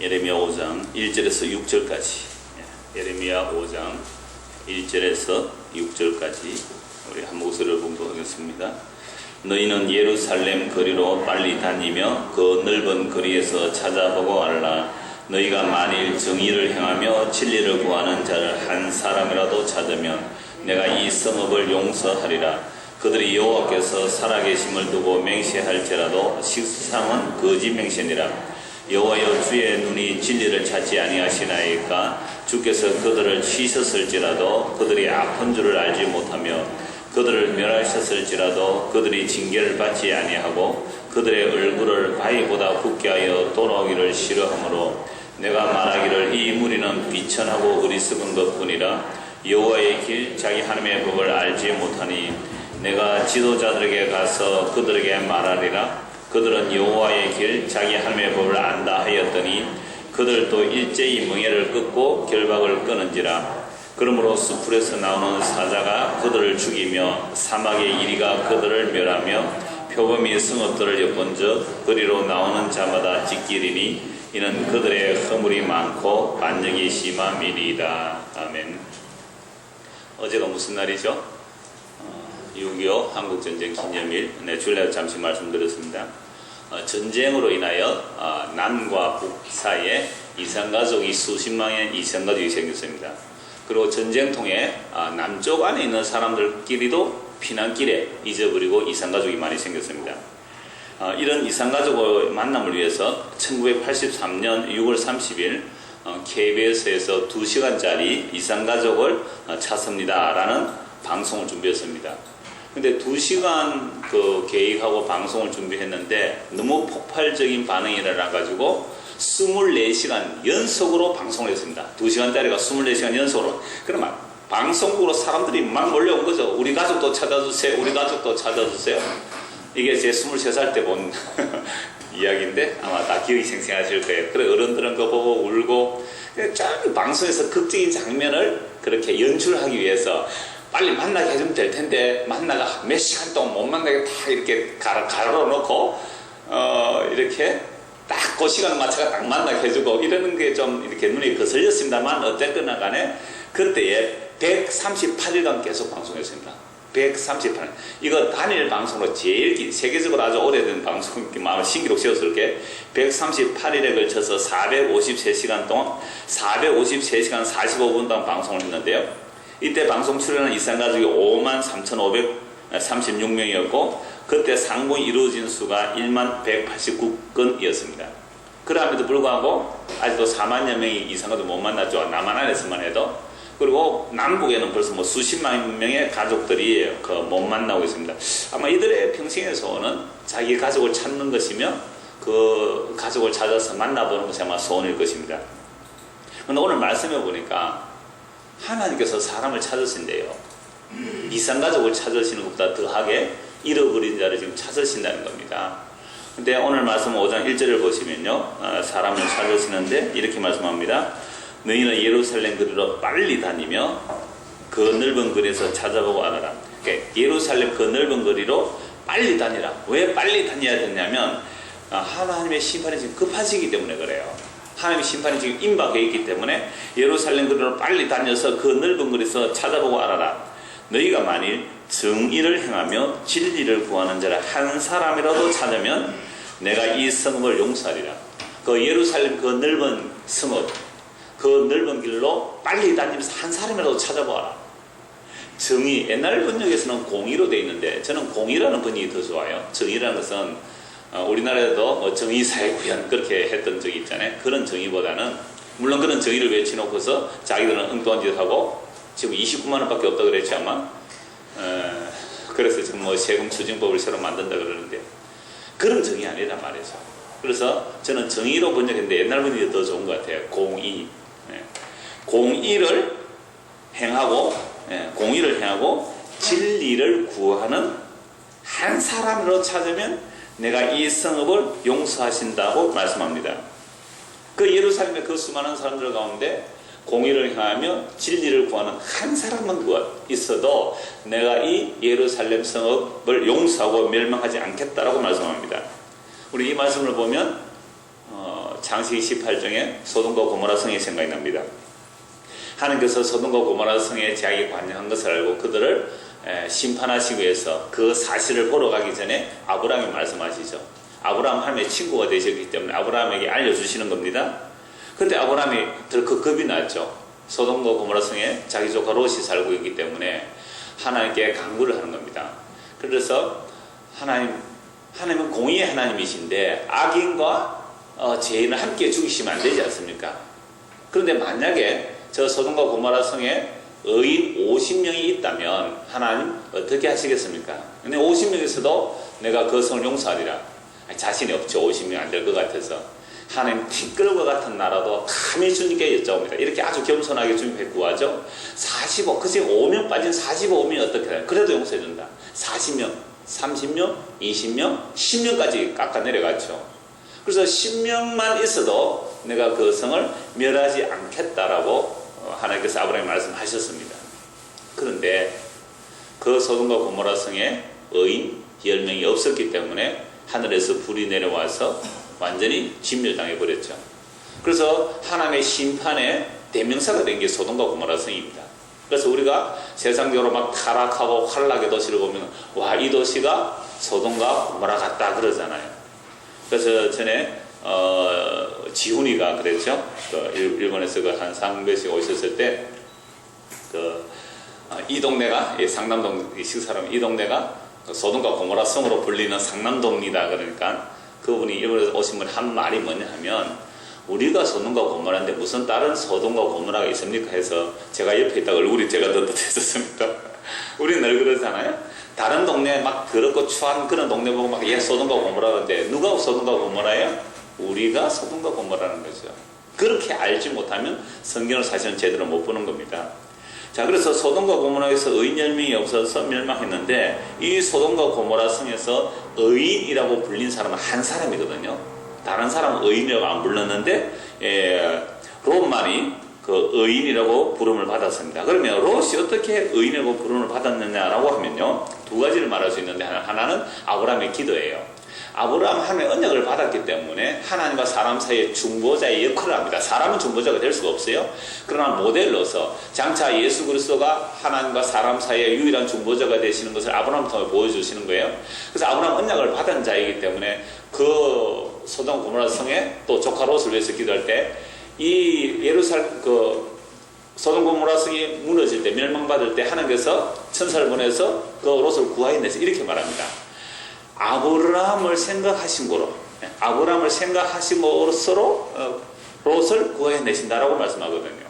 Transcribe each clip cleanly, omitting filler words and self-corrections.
예레미야 5장 1절에서 6절까지, 예레미야 5장 1절에서 6절까지 우리 한 목소리로 봉독하겠습니다. 너희는 예루살렘 거리로 빨리 다니며 그 넓은 거리에서 찾아보고 알라. 너희가 만일 정의를 행하며 진리를 구하는 자를 한 사람이라도 찾으면 내가 이 성읍을 용서하리라. 그들이 여호와께서 살아계심을 두고 맹세할지라도 식상은 거짓 맹세니라. 여호와여, 주의 눈이 진리를 찾지 아니하시나이까? 주께서 그들을 치셨을지라도 그들이 아픈 줄을 알지 못하며 그들을 멸하셨을지라도 그들이 징계를 받지 아니하고 그들의 얼굴을 바위보다 붓게 하여 돌아오기를 싫어하므로 내가 말하기를 이 무리는 비천하고 어리석은 것뿐이라. 여호와의 길 자기 하나님의 법을 알지 못하니 내가 지도자들에게 가서 그들에게 말하리라. 그들은 여호와의 길 자기 하나님의 법을 안다 하였더니 그들도 일제히 멍에를 끊고 결박을 끊은지라. 그러므로 수풀에서 나오는 사자가 그들을 죽이며 사막의 이리가 그들을 멸하며 표범이 성읍들을 엿본즉 거리로 나오는 자마다 찢기리니 이는 그들의 허물이 많고 반역이 심함이리이다. 아멘. 어제가 무슨 날이죠? 6.25 한국전쟁 기념일. 주일날 잠시 말씀드렸습니다. 전쟁으로 인하여 남과 북 사이에 이산가족이 수십만의 이산가족이 생겼습니다. 그리고 전쟁 통해 남쪽 안에 있는 사람들끼리도 피난길에 잊어버리고 이산가족이 많이 생겼습니다. 이런 이산가족의 만남을 위해서 1983년 6월 30일 KBS에서 2시간짜리 이산가족을 찾습니다 라는 방송을 준비했습니다. 근데 2시간 계획하고 방송을 준비했는데 너무 폭발적인 반응이 일어나가지고 24시간 연속으로 방송을 했습니다. 2시간짜리가 24시간 연속으로. 그러면 방송국으로 사람들이 막 몰려온 거죠. 우리 가족도 찾아주세요. 우리 가족도 찾아주세요. 이게 제 23살 때 본 이야기인데 아마 다 기억이 생생하실 거예요. 그래 어른들은 그거 보고 울고 쫙 방송에서 극적인 장면을 그렇게 연출하기 위해서 빨리 만나게 해주면 될 텐데 만나가 몇 시간 동안 못 만나게 다 이렇게 가로놓고 이렇게 딱 그 시간 맞춰가 딱 만나게 해주고 이러는 게 좀 이렇게 눈이 거슬렸습니다만 어쨌거나 간에 그때에 138일간 계속 방송했습니다. 138일. 이거 단일 방송으로 제일 긴, 세계적으로 아주 오래된 방송, 신기록 세웠을 게 138일에 걸쳐서 453시간 동안 453시간 45분 동안 방송을 했는데요. 이때 방송 출연한 이산가족이 53,536명이었고 그때 상봉이 이루어진 수가 11,189건이었습니다. 그럼에도 불구하고 아직도 4만여 명이 이산가족 못 만났죠. 남한 안에서만 해도. 그리고 남북에는 벌써 뭐 수십만 명의 가족들이 못 만나고 있습니다. 아마 이들의 평생의 소원은 자기 가족을 찾는 것이며 그 가족을 찾아서 만나보는 것이 아마 소원일 것입니다. 그런데 오늘 말씀해 보니까 하나님께서 사람을 찾으신대요. 이산가족을 찾으시는 것보다 더하게 잃어버린 자를 지금 찾으신다는 겁니다. 근데 오늘 말씀 5장 1절을 보시면요, 사람을 찾으시는데 이렇게 말씀합니다. 너희는 예루살렘 거리로 빨리 다니며 그 넓은 거리에서 찾아보고 알아라. 그러니까 예루살렘 그 넓은 거리로 빨리 다니라. 왜 빨리 다녀야 되냐면 하나님의 심판이 지금 급하시기 때문에 그래요. 하나님의 심판이 지금 임박해 있기 때문에 예루살렘 거리로 빨리 다녀서 그 넓은 거리에서 찾아보고 알아라. 너희가 만일 정의를 행하며 진리를 구하는 자를 한 사람이라도 찾으면 내가 이 성읍을 용서하리라. 그 예루살렘 그 넓은 성읍, 그 넓은 길로 빨리 다니면서 한 사람이라도 찾아보아라. 정의, 옛날 번역에서는 공의로 되어 있는데 저는 공의라는 번역이 더 좋아요. 정의라는 것은 우리나라에도 뭐 정의사회 구현 그렇게 했던 적이 있잖아요. 그런 정의보다는 물론 그런 정의를 외쳐놓고서 자기들은 엉뚱한 짓 하고 지금 29만 원밖에 없다 그랬지 아마. 그래서 지금 뭐 세금 추징법을 새로 만든다 그러는데 그런 정의 아니란 말이죠. 그래서 저는 정의로 번역했는데 옛날 번역이 더 좋은 것 같아요. 공의. 공의를 행하고 진리를 구하는 한 사람으로 찾으면 내가 이 성읍을 용서하신다고 말씀합니다. 그 예루살렘의 그 수많은 사람들 가운데 공의를 행하며 진리를 구하는 한 사람만 있어도 내가 이 예루살렘 성읍을 용서하고 멸망하지 않겠다라고 말씀합니다. 우리 이 말씀을 보면 창세기 18장에 소돔과 고모라 성이 생각이 납니다. 하나님께서 소돔과 고모라 성에 제약이 관여한 것을 알고 그들을 심판하시기 위해서 그 사실을 보러 가기 전에 아브라함이 말씀하시죠. 아브라함 하나님의 친구가 되셨기 때문에 아브라함에게 알려주시는 겁니다. 그런데 아브라함이 덜컥 겁이 났죠. 소돔과 고모라 성에 자기 조카 롯이 살고 있기 때문에 하나님께 간구를 하는 겁니다. 그래서 하나님은 공의의 하나님이신데 악인과 죄인을 함께 죽이시면 안 되지 않습니까? 그런데 만약에 저 소돔과 고모라 성에 의인 50명이 있다면 하나님 어떻게 하시겠습니까? 근데 50명에서도 내가 그 성을 용서하리라. 자신이 없죠. 50명 안 될 것 같아서. 하나님 티끌과 같은 나라도 감히 주님께 여쭤옵니다. 이렇게 아주 겸손하게 주님께 구하죠. 45, 그중에 5명 빠진 45명이 어떻게 해요? 그래도 용서해준다. 40명, 30명, 20명, 10명까지 깎아 내려갔죠. 그래서 10명만 있어도 내가 그 성을 멸하지 않겠다라고 하나님께서 아브라함에 말씀하셨습니다. 그런데 그 소돔과 고모라 성에 의인 10명이 없었기 때문에 하늘에서 불이 내려와서 완전히 진멸당해 버렸죠. 그래서 하나님의 심판의 대명사가 된 게 소돔과 고모라 성입니다. 그래서 우리가 세상적으로 막 타락하고 환락의 도시를 보면 와, 이 도시가 소돔과 고모라 같다 그러잖아요. 그래서 전에 지훈이가 그랬죠. 일본에서 한 상배씩 오셨을 때 이 동네가 상남동 식사람 이 동네가 소돔과 고모라 성으로 불리는 상남동이다. 그러니까 그분이 일본에서 오신 분 한 말이 뭐냐 하면 우리가 소돔과 고모라인데 무슨 다른 소돔과 고모라가 있습니까? 해서 제가 옆에 있다가 얼굴이 제가 떳떳해졌습니다. 우리는 늘 그러잖아요. 다른 동네 막 더럽고 추한 그런 동네 보고 막 소돔과 고모라인데 누가 소돔과 고모라예요? 우리가 소돔과 고모라는 거죠. 그렇게 알지 못하면 성경을 사실은 제대로 못 보는 겁니다. 자, 그래서 소돔과 고모라에서 의인 10명이 없어서 멸망했는데 이 소돔과 고모라 성에서 의인이라고 불린 사람은 한 사람이거든요. 다른 사람은 의인이라고 안 불렀는데 롯만이 그 의인이라고 부름을 받았습니다. 그러면 롯이 어떻게 의인이라고 부름을 받았느냐라고 하면요, 두 가지를 말할 수 있는데 하나는 아브라함의 기도예요. 아브라함 하나님의 언약을 받았기 때문에 하나님과 사람 사이의 중보자의 역할을 합니다. 사람은 중보자가 될 수가 없어요. 그러나 모델로서 장차 예수 그리스도가 하나님과 사람 사이의 유일한 중보자가 되시는 것을 아브라함 통해 보여주시는 거예요. 그래서 아브라함 언약을 받은 자이기 때문에 그 소돔 고모라 성에 또 조카 롯을 위해서 기도할 때 이 예루살렘 소돔 고모라 성이 무너질 때 멸망받을 때 하나님께서 천사를 보내서 그 롯을 구하여내서 이렇게 말합니다. 아브라함을 생각하심으로 아브라함을 생각하심으로써 롯을 구해내신다라고 말씀하거든요.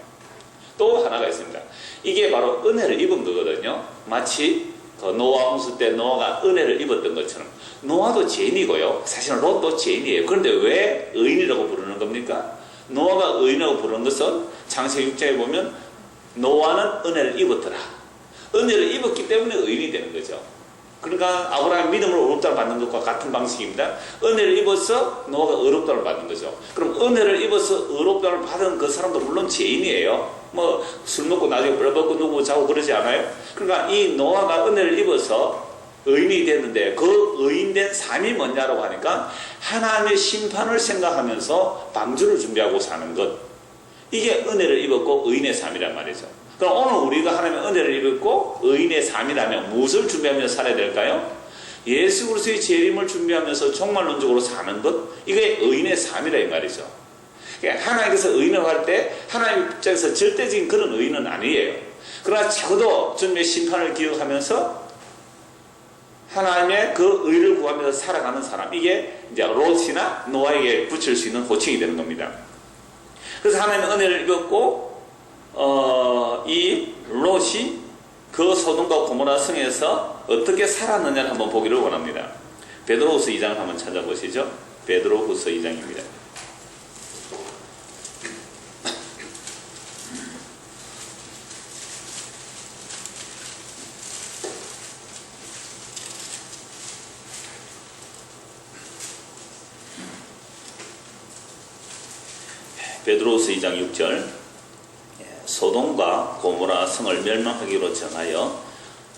또 하나가 있습니다. 이게 바로 은혜를 입은 거거든요. 마치 노아 홍수 때 노아가 은혜를 입었던 것처럼 노아도 죄인이고요. 사실은 롯도 죄인이에요. 그런데 왜 의인이라고 부르는 겁니까? 노아가 의인이라고 부르는 것은 창세기 6장에 보면 노아는 은혜를 입었더라. 은혜를 입었기 때문에 의인이 되는 거죠. 그러니까 아브라함의 믿음으로 의롭다를 받는 것과 같은 방식입니다. 은혜를 입어서 노아가 의롭다를 받는 거죠. 그럼 은혜를 입어서 의롭다를 받은 그 사람도 물론 죄인이에요. 뭐 술 먹고 나중에 벌벌고 누구 자고 그러지 않아요? 그러니까 이 노아가 은혜를 입어서 의인이 됐는데 그 의인된 삶이 뭐냐라고 하니까 하나님의 심판을 생각하면서 방주를 준비하고 사는 것. 이게 은혜를 입었고 의인의 삶이란 말이죠. 그럼 오늘 우리가 하나님의 은혜를 입었고 의인의 삶이라면 무엇을 준비하면서 살아야 될까요? 예수 그리스도의 재림을 준비하면서 종말론적으로 사는 것, 이게 의인의 삶이라 이 말이죠. 그러니까 하나님께서 의인을 할 때 하나님 입장에서 절대적인 그런 의인은 아니에요. 그러나 적어도 주님의 심판을 기억하면서 하나님의 그 의를 구하면서 살아가는 사람, 이게 이제 롯이나 노아에게 붙일 수 있는 호칭이 되는 겁니다. 그래서 하나님의 은혜를 입었고 이 롯이 그 소돔과 고모라 성에서 어떻게 살았느냐를 한번 보기를 원합니다. 베드로후서 2장을 한번 찾아보시죠. 베드로후서 2장입니다. 베드로후서 2장 6절 소돔과 고모라 성을 멸망하기로 정하여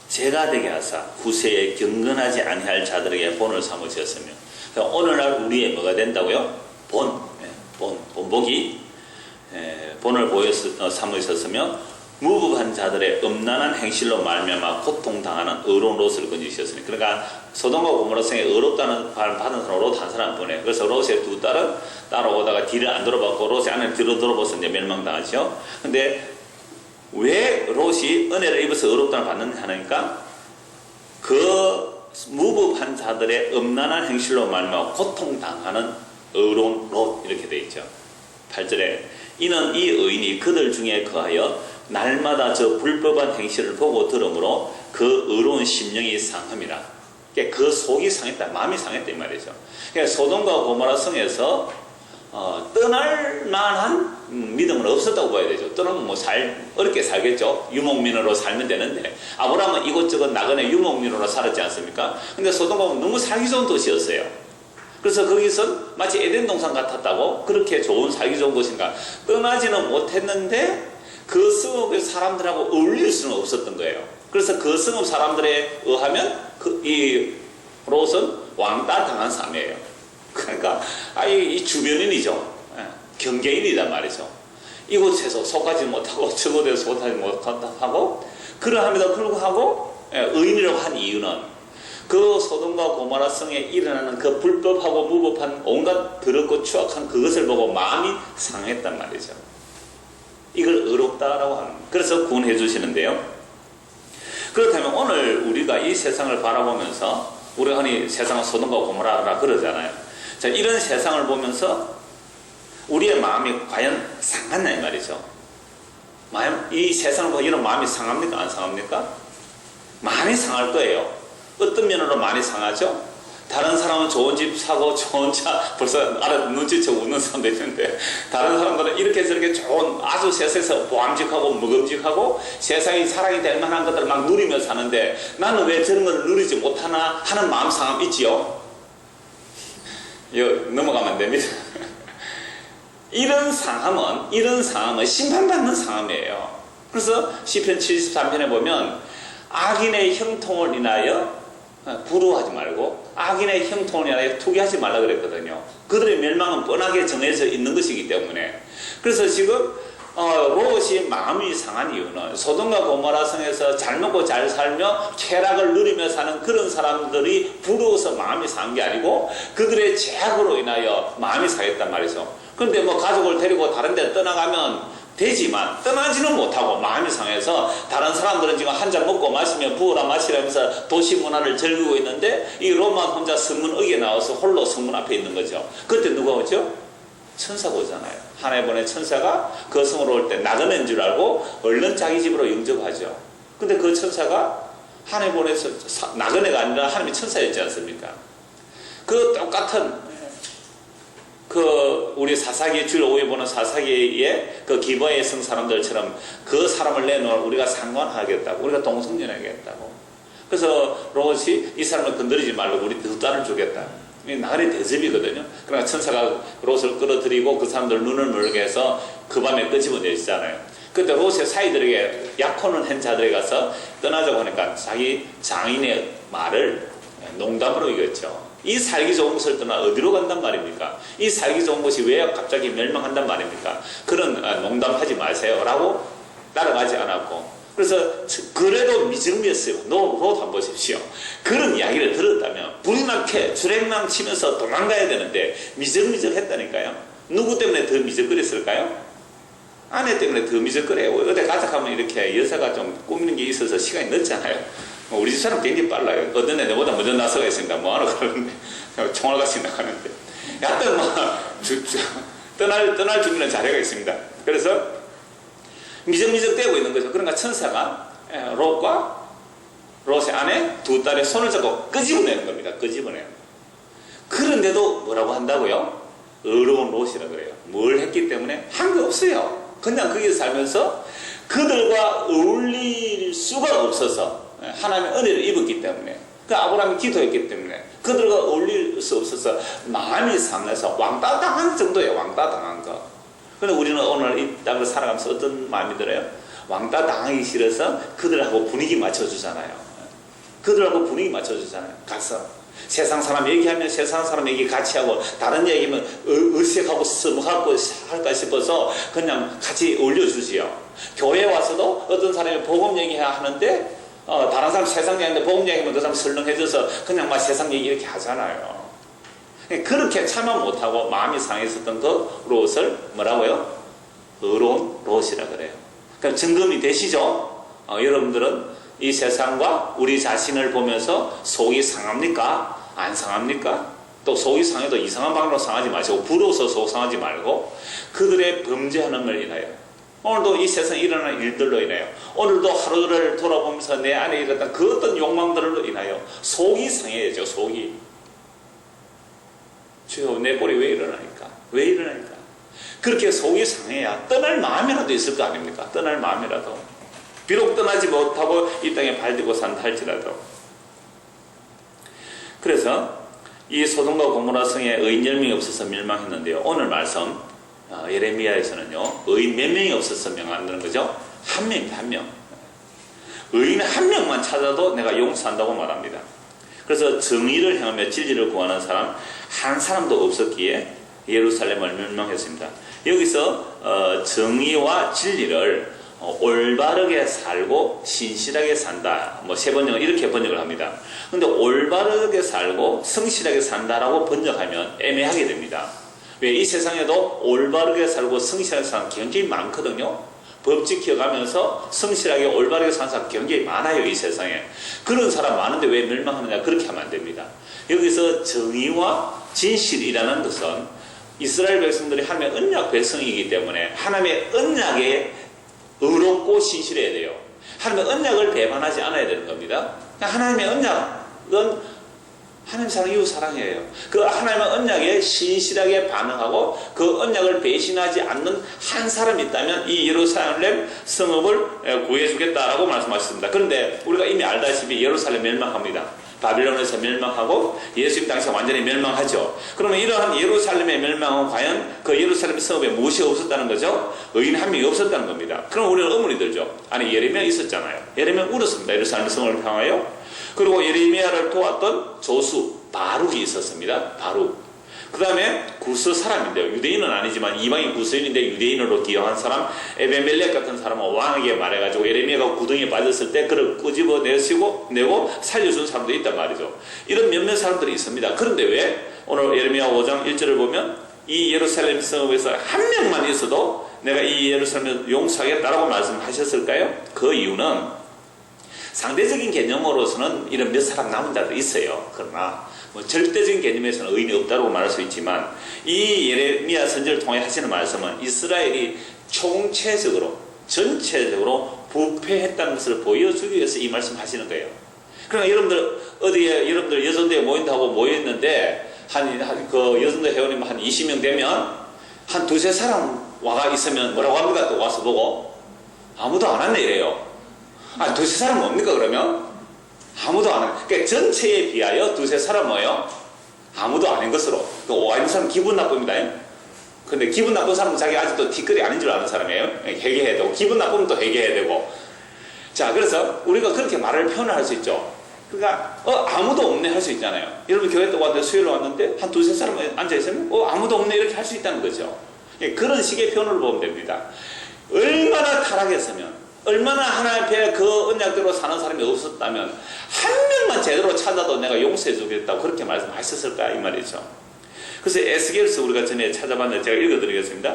죄가 되게 하사 구세에 경건하지 아니할 자들에게 본을 삼으셨으며, 그러니까 오늘날 우리의 뭐가 된다고요? 본보기 본을 삼어 있었으며 무법한 자들의 음란한 행실로 말미암아 고통당하는 의로운 롯을 건지셨으니 그러니까 소돔과 고모라 성에 의롭다는 말을 받은 사람 롯 한 사람 보내. 그래서 롯의 두 딸은 따라오다가 뒤를 안 돌아봤고 롯이 안에 뒤로 돌아봐서 이제 멸망당하죠. 근데 왜 롯이 은혜를 입어서 의롭다는 받는가 하니까 그 무법한 자들의 음란한 행실로 말미암아 고통당하는 의로운 롯 이렇게 돼 있죠. 8절에 이는 이 의인이 그들 중에 거하여 날마다 저 불법한 행실을 보고 들으므로 그 의로운 심령이 상함이라. 그러니까 그 속이 상했다, 마음이 상했다 이 말이죠. 그러니까 소돔과 고모라 성에서 떠날 만한 믿음은 없었다고 봐야 되죠. 떠나면 뭐 어렵게 살겠죠. 유목민으로 살면 되는데 아브라함은 이곳저곳 나그네 유목민으로 살았지 않습니까? 근데 소돔과 고모라 너무 살기 좋은 도시였어요. 그래서 거기서 마치 에덴 동산 같았다고 그렇게 좋은 살기 좋은 곳인가 떠나지는 못했는데 그 성읍의 사람들하고 어울릴 수는 없었던 거예요. 그래서 그 성읍 사람들에 의하면 이 롯은 왕따 당한 삶이에요. 그러니까 이 주변인이죠. 경계인이란 말이죠. 이곳에서 속하지 못하고 저곳에서 속하지 못하고 그러함에도 불구하고 의인이라고 한 이유는 그 소돔과 고모라 성에 일어나는 그 불법하고 무법한 온갖 더럽고 추악한 그것을 보고 마음이 상했단 말이죠. 이걸 의롭다라고 하는 거예요. 그래서 구원해 주시는데요. 그렇다면 오늘 우리가 이 세상을 바라보면서 우리가 흔히 세상은 소돔과 고모라라 그러잖아요. 자, 이런 세상을 보면서 우리의 마음이 과연 상하냐 이 말이죠. 이 세상을 보고 이런 마음이 상합니까? 안 상합니까? 많이 상할 거예요. 어떤 면으로 많이 상하죠? 다른 사람은 좋은 집 사고 좋은 차 벌써 눈치채고 웃는 사람도 있는데 다른 사람들은 이렇게 저렇게 좋은 아주 세상에서 보암직하고 먹음직하고 세상이 사랑이 될 만한 것들을 막 누리며 사는데 나는 왜 저런 걸 누리지 못하나 하는 마음 상함 있지요? 넘어가면 안 됩니다. 이런 상함은 심판받는 상함이에요. 그래서 시편 73편에 보면 악인의 형통을 인하여 부러워하지 말고 악인의 형통을 인하여 투기하지 말라 그랬거든요. 그들의 멸망은 뻔하게 정해져 있는 것이기 때문에. 그래서 지금 롯이 마음이 상한 이유는 소돔과 고모라 성에서 잘 먹고 잘 살며 쾌락을 누리며 사는 그런 사람들이 부러워서 마음이 상한 게 아니고 그들의 죄악으로 인하여 마음이 상했단 말이죠. 그런데 뭐 가족을 데리고 다른 데 떠나가면 되지만 떠나지는 못하고 마음이 상해서 다른 사람들은 지금 한 잔 먹고 마시며 부어라 마시라면서 도시 문화를 즐기고 있는데 이 롯만 혼자 성문 어기에 나와서 홀로 성문 앞에 있는 거죠. 그때 누가 오죠? 천사가 오잖아요. 하나님 보낸 천사가 그 성으로 올 때 나그네인 줄 알고 얼른 자기 집으로 영접하죠. 근데 그 천사가 하나님 보내서 나그네가 아니라 하나님의 천사였지 않습니까? 그 똑같은 우리 사사기 주일 오후에 보는 사사기의 그 기브아의 성 사람들처럼 그 사람을 내놓을 우리가 상관하겠다고 우리가 동성연하겠다고 그래서 롯이 이 사람을 건드리지 말고 우리 두 딸을 주겠다. 나그네 대접이거든요. 그러니까 천사가 롯을 끌어들이고 그 사람들 눈을 멀게 해서 그 밤에 끄집어내시잖아요. 그때 롯의 사이들에게 약혼을 한 자들에 가서 떠나자고 하니까 자기 장인의 말을 농담으로 이겼죠. 이 살기 좋은 곳을 떠나 어디로 간단 말입니까? 이 살기 좋은 곳이 왜 갑자기 멸망한단 말입니까? 그런 농담하지 마세요 라고 따라가지 않았고 그래서 그래도 미정미였어요. 롯 한번 보십시오. 그런 이야기를 들었다면 불이 나게 주랭랑 치면서 도망가야 되는데 미적미적했다니까요. 누구 때문에 더 미적거렸을까요? 아내 때문에 더 미적거려요. 어디 가자 하면 이렇게 여자가 좀 꾸미는 게 있어서 시간이 늦잖아요. 우리 집 사람 굉장히 빨라요. 어떤 애 내보다 먼저 나서가 있습니다. 뭐하러 가는데 총알같이 나가는데 하여튼 떠날 준비는 자료가 있습니다. 그래서 미적미적대고 있는 거죠. 그러니까 천사가 롯의 아내 두 딸의 손을 잡고 끄집어내는 겁니다. 끄집어내요. 그런데도 뭐라고 한다고요? 의로운 롯이라 그래요. 뭘 했기 때문에 한 게 없어요. 그냥 거기서 살면서 그들과 어울릴 수가 없어서 하나님의 은혜를 입었기 때문에 그 아브라함이 기도했기 때문에 그들과 어울릴 수 없어서 마음이 상해서 왕따 당한 정도예요. 왕따 당한 거. 그런데 우리는 오늘 이 땅을 살아가면서 어떤 마음이 들어요? 왕따 당하기 싫어서 그들하고 분위기 맞춰주잖아요. 그들하고 분위기 맞춰주잖아요. 가서 세상 사람 얘기하면 세상 사람 얘기 같이 하고 다른 얘기면 어색하고 서먹하고 할까 싶어서 그냥 같이 올려주지요. 교회 와서도 어떤 사람이 복음 얘기해야 하는데 다른 사람 세상 얘기하는데 복음 얘기하면 그 사람 설렁해져서 그냥 막 세상 얘기 이렇게 하잖아요. 그렇게 참아 못하고 마음이 상했었던 그 롯을 뭐라고요? 의로운 롯이라 그래요. 그럼 증거이 되시죠? 여러분들은 이 세상과 우리 자신을 보면서 속이 상합니까? 안 상합니까? 또 속이 상해도 이상한 방법으로 상하지 마시고 부러워서 속 상하지 말고 그들의 범죄하는 걸 인하여 오늘도 이 세상에 일어나는 일들로 인하여 오늘도 하루를 돌아보면서 내 안에 일어났던 그 어떤 욕망들로 인하여 속이 상해야죠. 속이. 주여 내 꼴이 왜 일어나니까? 왜 일어나니까? 그렇게 속이 상해야 떠날 마음이라도 있을 거 아닙니까? 떠날 마음이라도. 비록 떠나지 못하고 이 땅에 발디고 산다 할지라도. 그래서 이 소돔과 고모라 성에 의인 10명이 없어서 멸망했는데요. 오늘 말씀 예레미야에서는요. 의인 몇 명이 없어서 멸망한다는 거죠? 한 명입니다. 한 명. 의인 한 명만 찾아도 내가 용서한다고 말합니다. 그래서 정의를 행하며 진리를 구하는 사람 한 사람도 없었기에 예루살렘을 멸망했습니다. 여기서 정의와 진리를 올바르게 살고 신실하게 산다. 뭐 세 번역은 이렇게 번역을 합니다. 근데 올바르게 살고 성실하게 산다라고 번역하면 애매하게 됩니다. 왜? 이 세상에도 올바르게 살고 성실하게 사는 굉장히 많거든요. 법 지켜가면서 성실하게 올바르게 사는 사람 굉장히 많아요. 이 세상에. 그런 사람 많은데 왜 멸망하느냐? 그렇게 하면 안 됩니다. 여기서 정의와 진실이라는 것은 이스라엘 백성들이 하나님의 언약 백성이기 때문에 하나님의 언약에 의롭고 신실해야 돼요. 하나님의 언약을 배반하지 않아야 되는 겁니다. 하나님의 언약은 하나님 사랑, 이웃 사랑이에요. 그 하나님의 언약에 신실하게 반응하고 그 언약을 배신하지 않는 한 사람이 있다면 이 예루살렘 성읍을 구해주겠다라고 말씀하셨습니다. 그런데 우리가 이미 알다시피 예루살렘 멸망합니다. 바빌론에서 멸망하고 예수님 당시에 완전히 멸망하죠. 그러면 이러한 예루살렘의 멸망은 과연 그 예루살렘 성읍에 무엇이 없었다는 거죠? 의인 한 명이 없었다는 겁니다. 그럼 우리는 의문이 들죠. 아니 예레미야 있었잖아요. 예레미야 울었습니다. 예루살렘 성읍을 향하여. 그리고 예레미야를 도왔던 조수 바룩이 있었습니다. 바룩. 그 다음에 구스 사람인데요. 유대인은 아니지만 이방인 구스인인데 유대인으로 기여한 사람 에벤멜렉 같은 사람은 왕에게 말해가지고 예레미야가 구덩이에 빠졌을 때 그를 끄집어내고 살려준 사람도 있단 말이죠. 이런 몇몇 사람들이 있습니다. 그런데 왜 오늘 예레미야 5장 1절을 보면 이 예루살렘 성읍에서 한 명만 있어도 내가 이 예루살렘을 용서하겠다라고 말씀하셨을까요? 그 이유는 상대적인 개념으로서는 이런 몇 사람 남은 자도 있어요. 그러나 절대적인 개념에서는 의인이 없다고 말할 수 있지만 이 예레미야 선지를 통해 하시는 말씀은 이스라엘이 총체적으로 전체적으로 부패했다는 것을 보여주기 위해서 이 말씀 하시는 거예요. 그러니까 여러분들 어디에 여러분들 여전도에 모인다고 모였는데 그 여전도 회원님 한 20명 되면 한 두세 사람 와가 있으면 뭐라고 합니까? 또 와서 보고 아무도 안 왔네 이래요. 두세 사람 뭡니까 그러면? 아무도 안 해. 그러니까 전체에 비하여 두세 사람 뭐예요? 아무도 아닌 것으로. 와 있는 사람 기분 나쁩니다. 근데 기분 나쁜 사람은 자기 아직도 티끌이 아닌 줄 아는 사람이에요. 회개해야 되고 기분 나쁘면 또 회개해야 되고. 자, 그래서 우리가 그렇게 말을 표현을 할 수 있죠. 그러니까 아무도 없네 할 수 있잖아요. 여러분 교회 또 왔는데 수요일 왔는데 한 두세 사람 앉아있으면 아무도 없네 이렇게 할 수 있다는 거죠. 그런 식의 표현을 보면 됩니다. 얼마나 타락했으면 얼마나 하나님 앞에 그 언약대로 사는 사람이 없었다면 한 명만 제대로 찾아도 내가 용서해 주겠다고 그렇게 말씀하셨을까 이 말이죠. 그래서 에스겔서 우리가 전에 찾아봤는데 제가 읽어드리겠습니다.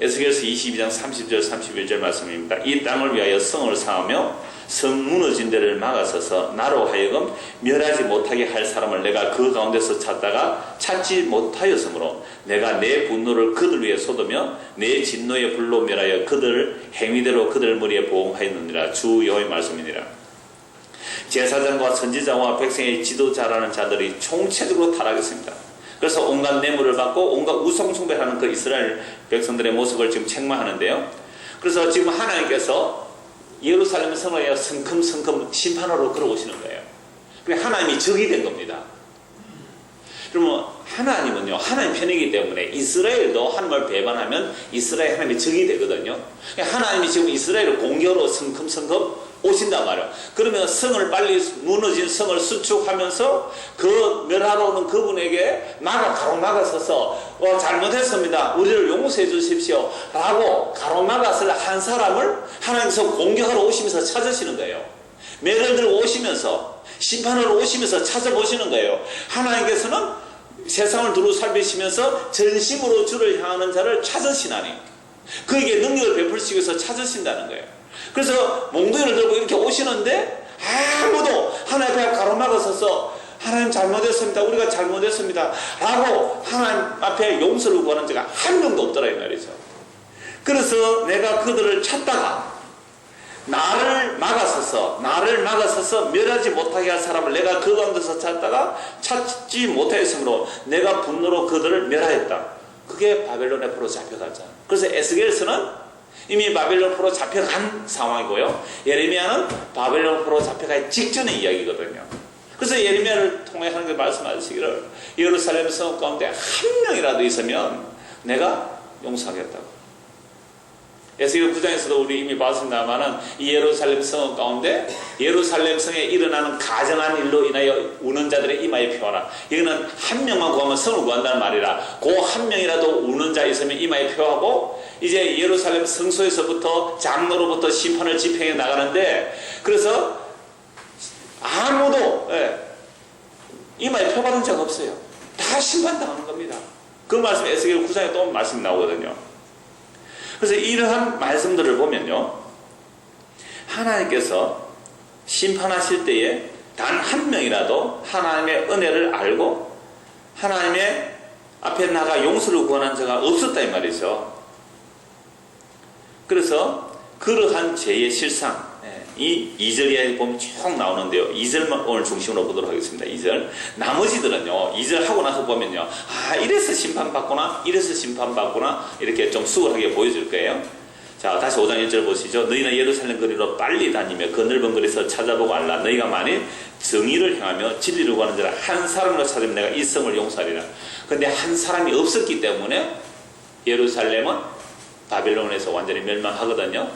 에스겔서 22장 30절 31절 말씀입니다. 이 땅을 위하여 성을 쌓으며 성 무너진 데를 막아서서 나로 하여금 멸하지 못하게 할 사람을 내가 그 가운데서 찾다가 찾지 못하였으므로 내가 내 분노를 그들 위에 쏟으며 내 진노의 불로 멸하여 그들 행위대로 그들 머리에 보응하였느니라. 주 여호와의 말씀이니라. 제사장과 선지자와 백성의 지도자라는 자들이 총체적으로 타락했습니다. 그래서 온갖 뇌물을 받고 온갖 우상숭배를 하는 그 이스라엘 백성들의 모습을 지금 책망하는데요. 그래서 지금 하나님께서 예루살렘 성을 성큼성큼 심판하러 걸어오시는 거예요. 하나님이 적이 된 겁니다. 그러면 하나님은요, 하나님 편이기 때문에 이스라엘도 하나님을 배반하면 이스라엘 하나님이 적이 되거든요. 하나님이 지금 이스라엘을 공격으로 성큼성큼 오신단 말이에요. 그러면 성을 빨리 무너진 성을 수축하면서 그 멸하러 오는 그분에게 가로막아서서 잘못했습니다. 우리를 용서해 주십시오. 라고 가로막았을 한 사람을 하나님께서 공격하러 오시면서 찾으시는 거예요. 매를 들고 오시면서 심판으로 오시면서 찾아보시는 거예요. 하나님께서는 세상을 두루 살피시면서 전심으로 주를 향하는 자를 찾으시나니 그에게 능력을 베풀시기 위해서 찾으신다는 거예요. 그래서 몽둥이를 들고 이렇게 오시는데 아무도 하나님 앞에 가로막아서서 하나님 잘못했습니다. 우리가 잘못했습니다. 라고 하나님 앞에 용서를 구하는 자가 한 명도 없더라 이 말이죠. 그래서 내가 그들을 찾다가 나를 막아서서 멸하지 못하게 할 사람을 내가 그 가운데서 찾다가 찾지 못하였으므로 내가 분노로 그들을 멸하였다. 그게 바벨론의 포로 잡혀갔잖아. 그래서 에스겔서는 이미 바벨론 포로 잡혀간 상황이고요. 예레미야는 바벨론 포로 잡혀가기 직전의 이야기거든요. 그래서 예레미야를 통해 하나님께서 말씀하시기를 예루살렘 성 가운데 한 명이라도 있으면 내가 용서하겠다고. 에스겔 9장에서도 우리 이미 봤습니다만은 이 예루살렘 성 가운데 예루살렘 성에 일어나는 가정한 일로 인하여 우는 자들의 이마에 표하라. 이거는 한 명만 구하면 성을 구한다는 말이라. 그 한 명이라도 우는 자 있으면 이마에 표하고 이제 예루살렘 성소에서부터 장로로부터 심판을 집행해 나가는데 그래서 아무도 이마에 표받은 자가 없어요. 다 심판당하는 겁니다. 그 말씀 에스겔 9장에 또 말씀이 나오거든요. 그래서 이러한 말씀들을 보면요, 하나님께서 심판하실 때에 단 한 명이라도 하나님의 은혜를 알고 하나님의 앞에 나가 용서를 구하는 자가 없었다 이 말이죠. 그래서 그러한 죄의 실상, 이 2절 이야기 보면 쭉 나오는데요. 2절만 오늘 중심으로 보도록 하겠습니다. 2절. 나머지들은요, 2절 하고 나서 보면요, 이래서 심판받구나, 이래서 심판받구나, 이렇게 좀 수월하게 보여줄 거예요. 자, 다시 5장 1절 보시죠. 너희는 예루살렘 거리로 빨리 다니며 그 넓은 거리에서 찾아보고 알라. 너희가 만일 정의를 향하며 진리를 구하는 자라 한 사람으로 찾으면 내가 이 성을 용서하리라. 근데 한 사람이 없었기 때문에 예루살렘은 바벨론에서 완전히 멸망하거든요.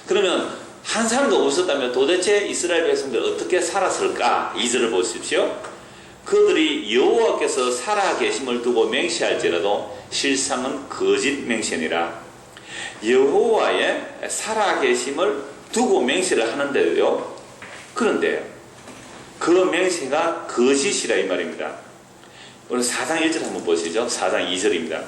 그러면 한 사람도 없었다면 도대체 이스라엘 백성들 어떻게 살았을까? 2절을 보십시오. 그들이 여호와께서 살아계심을 두고 맹세할지라도 실상은 거짓 맹세니라. 여호와의 살아계심을 두고 맹세를 하는데요. 그런데 그 맹세가 거짓이라 이 말입니다. 오늘 4장 1절 한번 보시죠. 4장 2절입니다.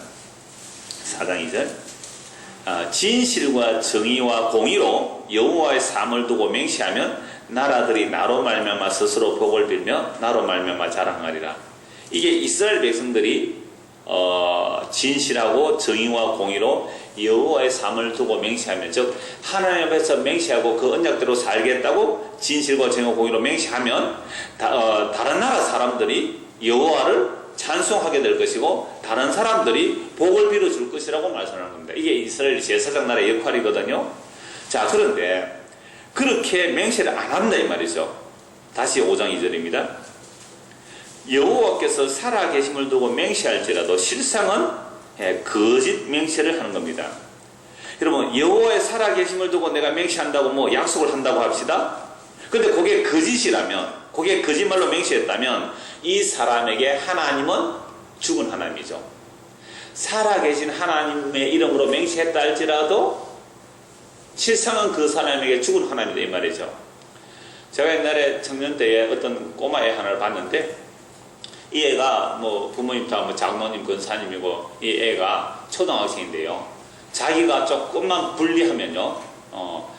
4장 2절. 진실과 정의와 공의로 여호와의 삶을 두고 맹세하면 나라들이 나로 말미암아 스스로 복을 빌며 나로 말미암아 자랑하리라. 이게 이스라엘 백성들이 진실하고 정의와 공의로 여호와의 삶을 두고 맹세하면, 즉 하나님 앞에서 맹세하고 그 언약대로 살겠다고 진실과 정의와 공의로 맹세하면 다른 나라 사람들이 여호와를 찬송하게 될 것이고 다른 사람들이 복을 빌어줄 것이라고 말씀하는 겁니다. 이게 이스라엘 제사장 나라의 역할이거든요. 자, 그런데 그렇게 맹세를 안 한다 이 말이죠. 다시 5장 2절입니다. 여호와께서 살아계심을 두고 맹세할지라도 실상은 거짓 맹세를 하는 겁니다. 여러분, 여호와의 살아계심을 두고 내가 맹세한다고 뭐 약속을 한다고 합시다. 근데 그게 거짓이라면, 그게 거짓말로 맹세했다면 이 사람에게 하나님은 죽은 하나님이죠. 살아계신 하나님의 이름으로 맹세했다 할지라도 실상은 그 사람에게 죽은 하나님이다 이 말이죠. 제가 옛날에 청년 때에 어떤 꼬마애 하나를 봤는데 이 애가 뭐 부모님 다 뭐 장로님 권사님이고 이 애가 초등학생인데요. 자기가 조금만 분리하면요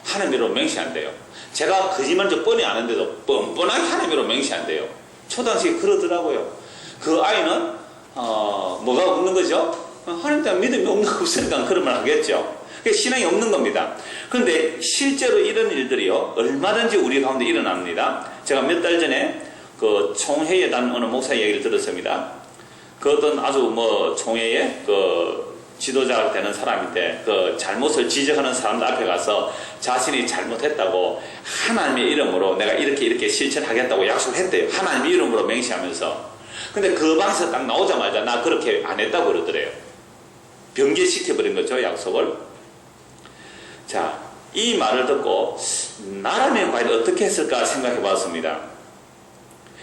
하나님으로 맹세한대요. 제가 거짓말 좀 뻔히 아는데도 뻔뻔하게 하나님으로 맹세한대요. 초등학생이 그러더라고요. 그 아이는 뭐가 없는 거죠? 하나님 때문에 믿음이 없는 거 없으니까 그런 말 하겠죠. 신앙이 없는 겁니다. 그런데 실제로 이런 일들이요 얼마든지 우리 가운데 일어납니다. 제가 몇 달 전에 그 총회에 단 어느 목사 얘기를 들었습니다. 그 어떤 아주 뭐 총회에 그 지도자가 되는 사람인데 그 잘못을 지적하는 사람들 앞에 가서 자신이 잘못했다고 하나님의 이름으로 내가 이렇게 실천하겠다고 약속을 했대요. 하나님의 이름으로 맹세하면서. 근데 그 방에서 딱 나오자마자 나 그렇게 안 했다고 그러더래요. 변개시켜버린 거죠, 약속을. 자, 이 말을 듣고 나라면 과연 어떻게 했을까 생각해 봤습니다.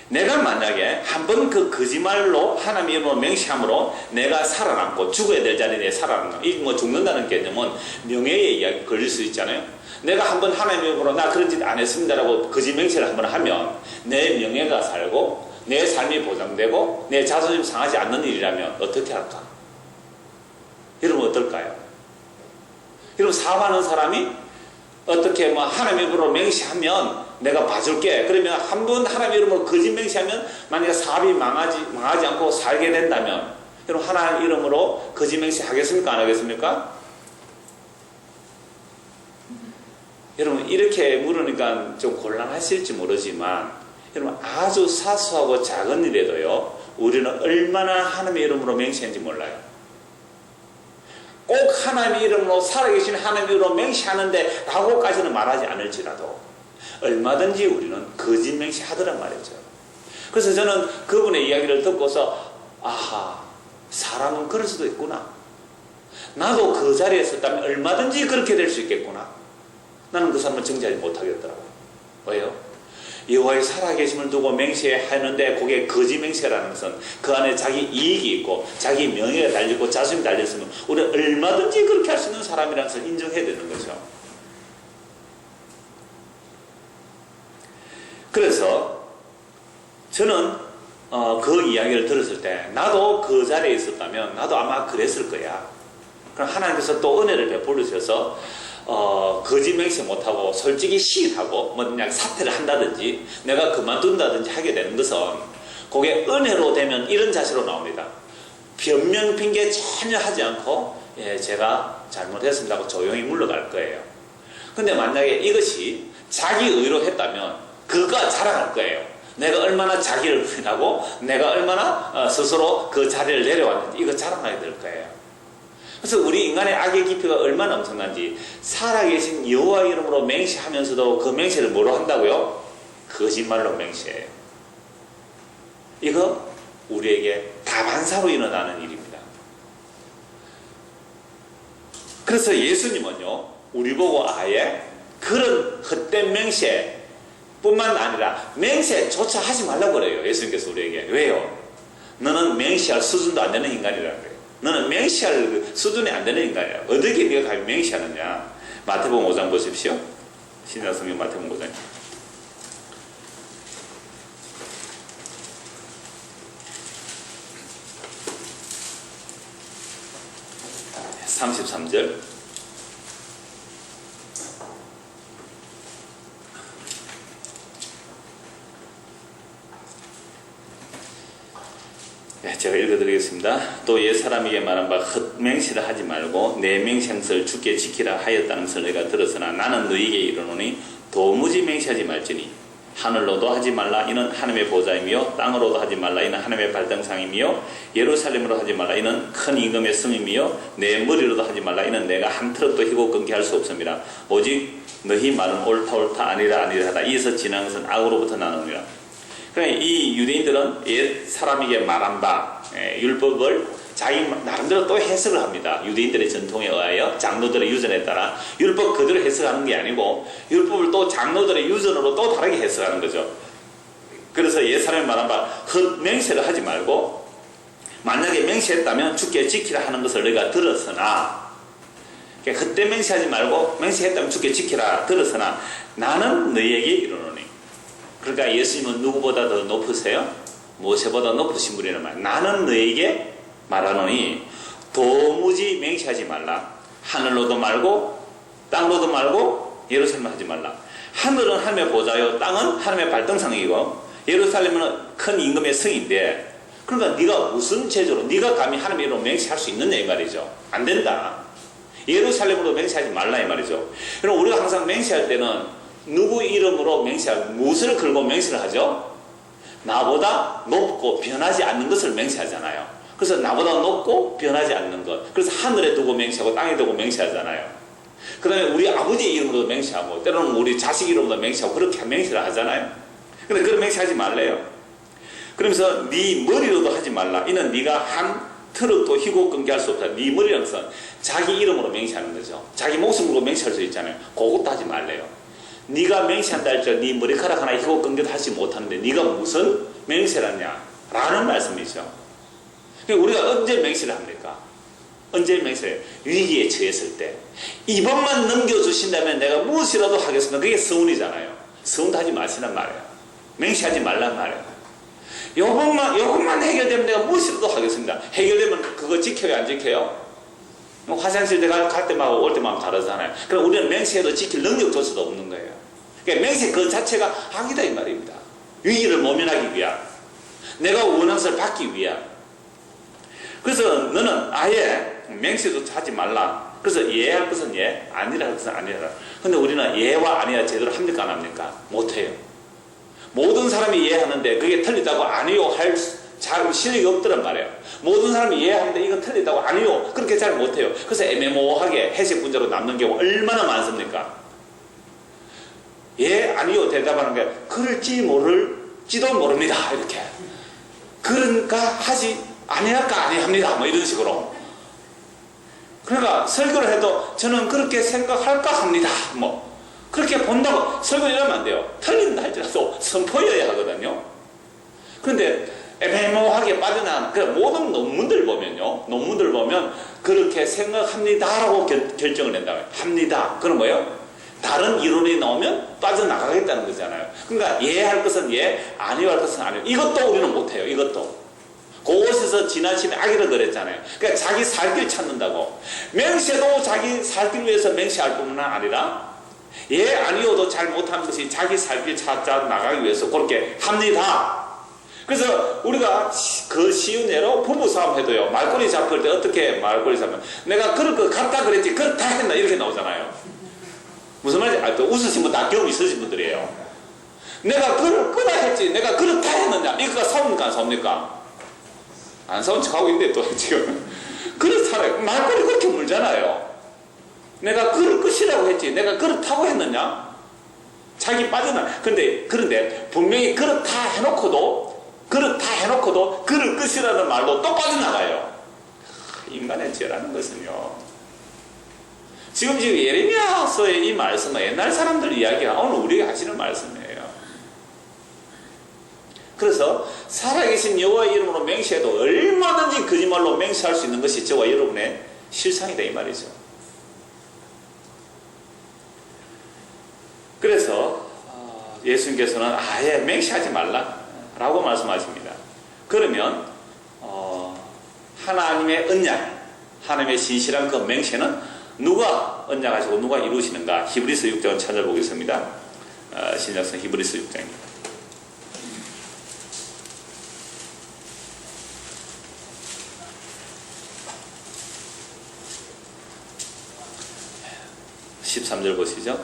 내가 만약에 한번 그 거짓말로 하나님의 이름으로 맹세함으로 내가 살아남고 죽어야 될 자리에 살아남고, 이 뭐 죽는다는 개념은 명예의 이야기 걸릴 수 있잖아요. 내가 한번 하나님의 이름으로 나 그런 짓 안 했습니다라고 거짓 맹세를 한번 하면 내 명예가 살고 내 삶이 보장되고 내 자존심 상하지 않는 일이라면 어떻게 할까? 여러분 어떨까요? 여러분 사업하는 사람이 어떻게 뭐 하나님의 이름으로 맹세하면 내가 봐줄게. 그러면 한 번 하나님의 이름으로 거짓 맹세하면 만약에 사업이 망하지 않고 살게 된다면 여러분 하나님의 이름으로 거짓 맹세 하겠습니까? 안 하겠습니까? 여러분 이렇게 물으니까 좀 곤란하실지 모르지만 여러분 아주 사소하고 작은 일에도요 우리는 얼마나 하나님의 이름으로 맹세하는지 몰라요. 꼭 하나님의 이름으로 살아계신 하나님의 이름으로 맹세하는데 라고까지는 말하지 않을지라도 얼마든지 우리는 거짓 맹세하더란 말이죠. 그래서 저는 그분의 이야기를 듣고서 아하, 사람은 그럴 수도 있구나. 나도 그 자리에 섰다면 얼마든지 그렇게 될 수 있겠구나. 나는 그 사람을 정죄하지 못하겠더라고요. 왜요? 여호와의 살아계심을 두고 맹세하는데 그게 거짓 맹세라는 것은 그 안에 자기 이익이 있고 자기 명예가 달리고 자존심이 달렸으면 우리는 얼마든지 그렇게 할 수 있는 사람이라는 것을 인정해야 되는 거죠. 그래서 저는 그 이야기를 들었을 때 나도 그 자리에 있었다면 나도 아마 그랬을 거야. 그럼 하나님께서 또 은혜를 베풀어 주셔서 거짓 맹세 못하고 솔직히 시인하고 뭐 그냥 사퇴를 한다든지 내가 그만둔다든지 하게 되는 것은 그게 은혜로 되면 이런 자세로 나옵니다. 변명 핑계 전혀 하지 않고 제가 잘못했습니다 하고 조용히 물러갈 거예요. 근데 만약에 이것이 자기 의로 했다면 그가 자랑할 거예요. 내가 얼마나 자기를 부인하고 내가 얼마나 스스로 그 자리를 내려왔는지 이거 자랑하게 될 거예요. 그래서 우리 인간의 악의 깊이가 얼마나 엄청난지 살아계신 여호와 이름으로 맹세하면서도 그 맹세를 뭐로 한다고요? 거짓말로 맹세해요. 이거 우리에게 다반사로 일어나는 일입니다. 그래서 예수님은요 우리 보고 아예 그런 헛된 맹세 뿐만 아니라 맹세조차 하지 말라고 그래요. 예수님께서 우리에게. 왜요? 너는 맹세할 수준도 안 되는 인간이라는 거예요. 너는 맹세할 수준이 안 되는 인간이야. 어떻게 네가 감히 맹세하느냐. 마태복음 5장 보십시오. 신약 성경 마태복음 5장 33절. 제가 읽어드리겠습니다. 또 옛 사람에게 말한 바 헛맹세를 하지 말고 내 맹세를 주께 지키라 하였다는 것을 내가 들었으나 나는 너희에게 이르노니 도무지 맹세하지 말지니 하늘로도 하지 말라 이는 하나님의 보좌이며 땅으로도 하지 말라 이는 하나님의 발등상이며 예루살렘으로 하지 말라 이는 큰 임금의 성이며 내 머리로도 하지 말라 이는 내가 한 트럭도 희고 끊게 할 수 없습니다. 오직 너희 말은 옳다 아니라 하다. 이에서 지난 것은 악으로부터 나느니라. 그러니까 이 유대인들은 옛 사람에게 말한 바 율법을 자기 나름대로 또 해석을 합니다. 유대인들의 전통에 의하여 장로들의 유전에 따라 율법 그대로 해석하는 게 아니고 율법을 또 장로들의 유전으로 또 다르게 해석하는 거죠. 그래서 옛 사람이 말한 바 헛맹세를 하지 말고 만약에 맹세했다면 주께 지키라 하는 것을 내가 들었으나 헛된 맹세하지 말고 맹세했다면 주께 지키라 들었으나 나는 너희에게 이르노니. 그러니까 예수님은 누구보다 더 높으세요? 모세보다 높으신 분이란 말이에요. 나는 너에게 말하노니 도무지 맹세하지 말라. 하늘로도 말고 땅로도 말고 예루살렘 하지 말라. 하늘은 하나님의 보좌요 땅은 하나님의 발등상이고 예루살렘은 큰 임금의 성인데 그러니까 네가 무슨 제조로 네가 감히 하나님의 이름으로 맹세할 수 있느냐 이 말이죠. 안 된다. 예루살렘으로 맹세하지 말라 이 말이죠. 그럼 우리가 항상 맹세할 때는 누구 이름으로 맹세하고 무엇을 걸고 맹세를 하죠? 나보다 높고 변하지 않는 것을 맹세하잖아요. 그래서 나보다 높고 변하지 않는 것. 그래서 하늘에 두고 맹세하고 땅에 두고 맹세하잖아요. 그 다음에 우리 아버지 이름으로도 맹세하고 때로는 우리 자식 이름으로도 맹세하고 그렇게 맹세를 하잖아요. 근데 그런 맹세하지 말래요. 그러면서 네 머리로도 하지 말라. 이는 네가 한 트럭도 희고 끈기할 수 없다. 네 머리라는 것은 자기 이름으로 맹세하는 거죠. 자기 목숨으로 맹세할 수 있잖아요. 그것도 하지 말래요. 네가 맹세한다 할지라도 네 머리카락 하나 희고 끈기도 하지 못하는데 네가 무슨 맹세를 하냐 라는 말씀이죠. 그러니까 우리가 언제 맹세를 합니까? 언제 맹세를? 위기에 처했을 때. 이번만 넘겨주신다면 내가 무엇이라도 하겠습니다. 그게 서운이잖아요. 서운도 하지 마시란 말이에요. 맹세하지 말란 말이에요. 요것만 해결되면 내가 무엇이라도 하겠습니다. 해결되면 그거 지켜요, 안 지켜요? 화장실 내가 갈 때마다 올 때마다 다르잖아요. 그럼 우리는 맹세해도 지킬 능력조차도 없는 거예요. 그러니까 맹세 그 자체가 악이다 이 말입니다. 위기를 모면하기 위한, 내가 원하는 것을 받기 위한. 그래서 너는 아예 맹세도 하지 말라. 그래서 예할 것은 예, 아니라 할 것은 아니라. 근데 우리는 예와 아니라 제대로 합니까 안 합니까? 못해요. 모든 사람이 이해하는데 그게 틀리다고 아니요 할 실력이 없더란 말이에요. 모든 사람이 이해하는데 이건 틀리다고 아니요 그렇게 잘 못해요. 그래서 애매모호하게 해석 문제로 남는 경우 얼마나 많습니까? 예 아니요 대답하는 게 그럴지 모를지도 모릅니다 이렇게. 그러니까 하지 아니랄까 아니합니다 뭐 이런 식으로. 그러니까 설교를 해도 저는 그렇게 생각할까 합니다 뭐 그렇게 본다고 설교를 이러면 안 돼요. 틀린다 할지라도 선포해야 하거든요. 그런데 애매모호하게 빠져나가는, 그러니까 모든 논문들 보면 그렇게 생각합니다라고 결정을 낸다고요. 합니다. 그럼 뭐예요? 다른 이론이 나오면 빠져나가겠다는 거잖아요. 그러니까 예할 것은 예, 아니요 할 것은 아니요. 이것도 우리는 못해요. 이것도. 그곳에서 지나치면 악이라 그랬잖아요. 그러니까 자기 살 길 찾는다고. 맹세도 자기 살 길 위해서 맹세할 뿐만 아니라 예, 아니요도 잘 못하는 것이 자기 살 길 찾아 나가기 위해서 그렇게 합니다. 그래서 우리가 그 쉬운 예로 부부싸움 해도요, 말꼬리 잡을 때 어떻게 말꼬리 잡으면 내가 그럴 것 같다 그랬지, 그렇다 했나 이렇게 나오잖아요. 무슨 말인지 또 웃으신 분 다 경험 있으신 분들이에요. 내가 그럴 거다 했지, 내가 그렇다 했느냐, 이거가 싸웁니까 안 싸웁니까? 안 싸운 척하고 있는데 또 지금 그렇잖아요. 말꼬리 그렇게 물잖아요. 내가 그럴 것이라고 했지, 내가 그렇다고 했느냐? 자기 빠져나. 그런데 분명히 그렇다 해놓고도 그럴 것이라는 말도 또 빠져나가요. 인간의 죄라는 것은요. 지금 예레미야서의 이 말씀은 옛날 사람들 이야기가 오늘 우리가 하시는 말씀이에요. 그래서 살아계신 여호와의 이름으로 맹세해도 얼마든지 거짓말로 맹세할 수 있는 것이 저와 여러분의 실상이다 이 말이죠. 그래서 예수님께서는 아예 맹세하지 말라라고 말씀하십니다. 그러면 하나님의 언약, 하나님의 신실한 그 맹세는 누가 언약하시고 누가 이루시는가? 히브리서 6장을 찾아보겠습니다. 신약성 히브리서 6장입니다. 13절 보시죠.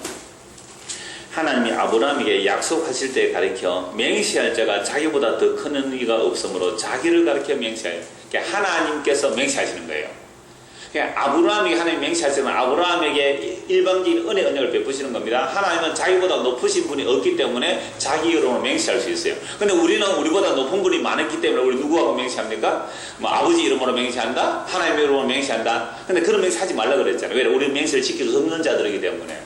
하나님이 아브라함에게 약속하실 때 가르쳐 맹세할 자가 자기보다 더 큰 의가 없으므로 자기를 가르쳐 맹세하여. 그러니까 하나님께서 맹세하시는 거예요. 그러니까 아브라함에게 하나님 맹세하시면 아브라함에게 일방적인 은혜 언약을 베푸시는 겁니다. 하나님은 자기보다 높으신 분이 없기 때문에 자기 이름으로 맹세할 수 있어요. 근데 우리는 우리보다 높은 분이 많았기 때문에 우리 누구하고 맹세합니까? 뭐 아버지 이름으로 맹세한다? 하나님 이름으로 맹세한다? 근데 그런 맹세 하지 말라 그랬잖아요. 왜? 우리 맹세를 지킬 수 없는 자들이기 때문에.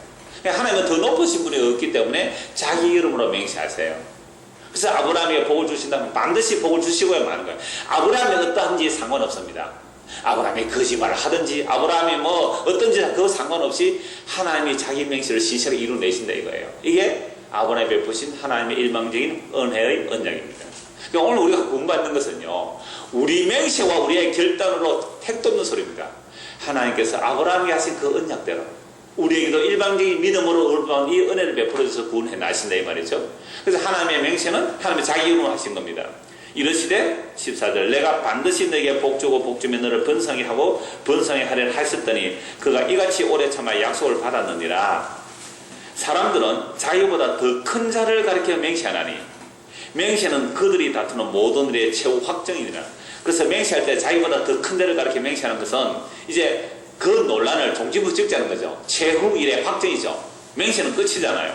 하나님은 더 높으신 분이 없기 때문에 자기 이름으로 맹세하세요. 그래서 아브라함에게 복을 주신다면 반드시 복을 주시고야 마는 거예요. 아브라함이 어떠한지 상관없습니다. 아브라함이 거짓말을 하든지 아브라함이 뭐 어떤지 그거 상관없이 하나님이 자기 맹세를 신실하게 이루내신다 이거예요. 이게 아브라함이 베푸신 하나님의 일방적인 은혜의 언약입니다. 그러니까 오늘 우리가 공부하는 것은요, 우리 맹세와 우리의 결단으로 택도 없는 소리입니다. 하나님께서 아브라함에게 하신 그 언약대로 우리에게도 일방적인 믿음으로 올바른 이 은혜를 베풀어 주셔서 구원해 나신다 이 말이죠. 그래서 하나님의 맹세는 하나님의 자기 이름으로 하신 겁니다. 이르시되 14절 내가 반드시 너에게 복주고 복주며 너를 번성히 하고 번성히 하리라 하셨더니 그가 이같이 오래 참아 약속을 받았느니라. 사람들은 자기보다 더 큰 자를 가리켜 맹세하나니 맹세는 그들이 다투는 모든 일의 최후 확정이니라. 그래서 맹세할 때 자기보다 더 큰 데를 가리켜 맹세하는 것은 이제 그 논란을 종지부 찍자는 거죠. 최후 일의 확정이죠. 맹세는 끝이잖아요.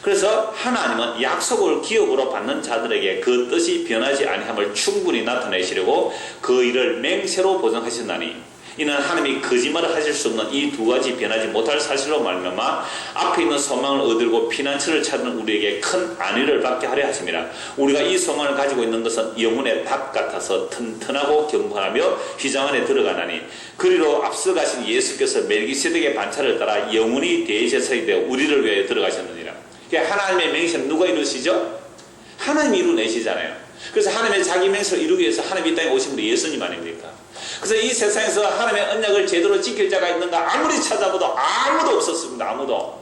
그래서 하나님은 약속을 기업으로 받는 자들에게 그 뜻이 변하지 아니함을 충분히 나타내시려고 그 일을 맹세로 보증하셨나니 이는 하나님이 거짓말을 하실 수 없는 이 두 가지 변하지 못할 사실로 말미암아 앞에 있는 소망을 얻으려고 피난처를 찾는 우리에게 큰 안위를 받게 하려 하심이라. 우리가 이 소망을 가지고 있는 것은 영혼의 닭 같아서 튼튼하고 견고하며 휘장 안에 들어가나니 그리로 앞서가신 예수께서 멜기세덱의 반차를 따라 영원히 대제사장이 되어 우리를 위하여 들어가셨느니라. 그러니까 하나님의 맹세는 누가 이루시죠? 하나님이 이루내시잖아요. 그래서 하나님의 자기 맹세를 이루기 위해서 하나님이 이 땅에 오신 분이 예수님 아닙니까? 그래서 이 세상에서 하나님의 언약을 제대로 지킬 자가 있는가 아무리 찾아봐도 아무도 없었습니다. 아무도.